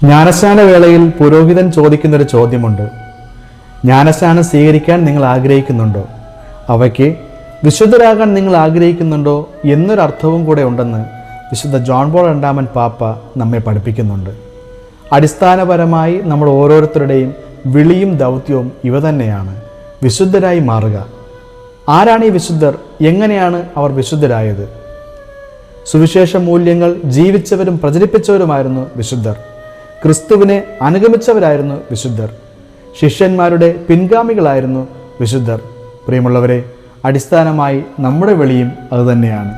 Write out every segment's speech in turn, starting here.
ജ്ഞാനസ്നാന വേളയിൽ പുരോഹിതൻ ചോദിക്കുന്നൊരു ചോദ്യമുണ്ട്. ജ്ഞാനസ്നാനം സ്വീകരിക്കാൻ നിങ്ങൾ ആഗ്രഹിക്കുന്നുണ്ടോ? അവയ്ക്ക് വിശുദ്ധരാകാൻ നിങ്ങൾ ആഗ്രഹിക്കുന്നുണ്ടോ എന്നൊരർത്ഥവും കൂടെ ഉണ്ടെന്ന് വിശുദ്ധ ജോൺ പോൾ രണ്ടാമൻ പാപ്പ നമ്മെ പഠിപ്പിക്കുന്നുണ്ട്. അടിസ്ഥാനപരമായി നമ്മൾ ഓരോരുത്തരുടെയും വിളിയും ദൗത്യവും ഇവ തന്നെയാണ്: വിശുദ്ധരായി മാറുക. ആരാണ് ഈ വിശുദ്ധർ? എങ്ങനെയാണ് അവർ വിശുദ്ധരായത്? സുവിശേഷ മൂല്യങ്ങൾ ജീവിച്ചവരും പ്രചരിപ്പിച്ചവരുമായിരുന്നു വിശുദ്ധർ. ക്രിസ്തുവിനെ അനുഗമിച്ചവരായിരുന്നു വിശുദ്ധർ. ശിഷ്യന്മാരുടെ പിൻഗാമികളായിരുന്നു വിശുദ്ധർ. പ്രിയമുള്ളവരെ, അടിസ്ഥാനമായി നമ്മുടെ വിളിയും അതുതന്നെയാണ്.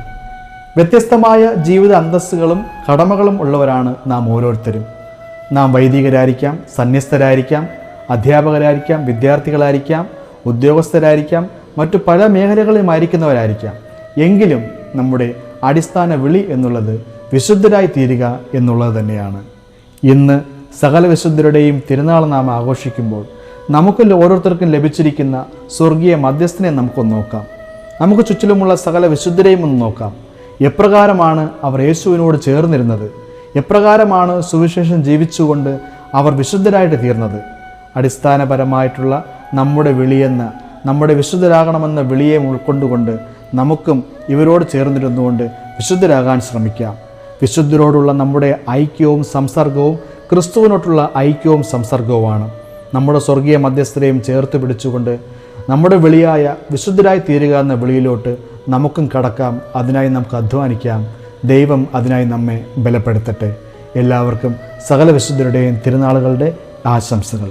വ്യത്യസ്തമായ ജീവിത അന്തസ്സുകളും കടമകളും ഉള്ളവരാണ് നാം ഓരോരുത്തരും. നാം വൈദികരായിരിക്കാം, സന്യസ്തരായിരിക്കാം, അധ്യാപകരായിരിക്കാം, വിദ്യാർത്ഥികളായിരിക്കാം, ഉദ്യോഗസ്ഥരായിരിക്കാം, മറ്റു പല മേഖലകളിലുമായിരിക്കുന്നവരായിരിക്കാം. എങ്കിലും നമ്മുടെ അടിസ്ഥാന വിളി എന്നുള്ളത് വിശുദ്ധരായി തീരുക എന്നുള്ളത് തന്നെയാണ്. ഇന്ന് സകല വിശുദ്ധരുടെയും തിരുനാൾ നാം ആഘോഷിക്കുമ്പോൾ നമുക്ക് ഓരോരുത്തർക്കും ലഭിച്ചിരിക്കുന്ന സ്വർഗീയ മധ്യസ്ഥനെ നമുക്കൊന്ന് നോക്കാം. നമുക്ക് ചുറ്റിലുമുള്ള സകല വിശുദ്ധരെയും ഒന്ന് നോക്കാം. എപ്രകാരമാണ് അവർ യേശുവിനോട് ചേർന്നിരുന്നത്? എപ്രകാരമാണ് സുവിശേഷം ജീവിച്ചുകൊണ്ട് അവർ വിശുദ്ധരായിട്ട് തീർന്നത്? അടിസ്ഥാനപരമായിട്ടുള്ള നമ്മുടെ വിളിയെന്ന, നമ്മുടെ വിശുദ്ധരാകണമെന്ന വിളിയെ ഉൾക്കൊണ്ടുകൊണ്ട് നമുക്കും ഇവരോട് ചേർന്നിരുന്നുകൊണ്ട് വിശുദ്ധരാകാൻ ശ്രമിക്കാം. വിശുദ്ധരോടുള്ള നമ്മുടെ ഐക്യവും സംസർഗവും ക്രിസ്തുവിനോട്ടുള്ള ഐക്യവും സംസർഗവുമാണ്. നമ്മുടെ സ്വർഗീയ മധ്യസ്ഥരെയും ചേർത്ത് പിടിച്ചുകൊണ്ട് നമ്മുടെ വിളിയായ വിശുദ്ധരായി തീരുക എന്ന വിളിയിലോട്ട് നമുക്കും കടക്കാം. അതിനായി നമുക്ക് അധ്വാനിക്കാം. ദൈവം അതിനായി നമ്മെ ബലപ്പെടുത്തട്ടെ. എല്ലാവർക്കും സകല വിശുദ്ധരുടെയും തിരുനാളുകളുടെ ആശംസകൾ.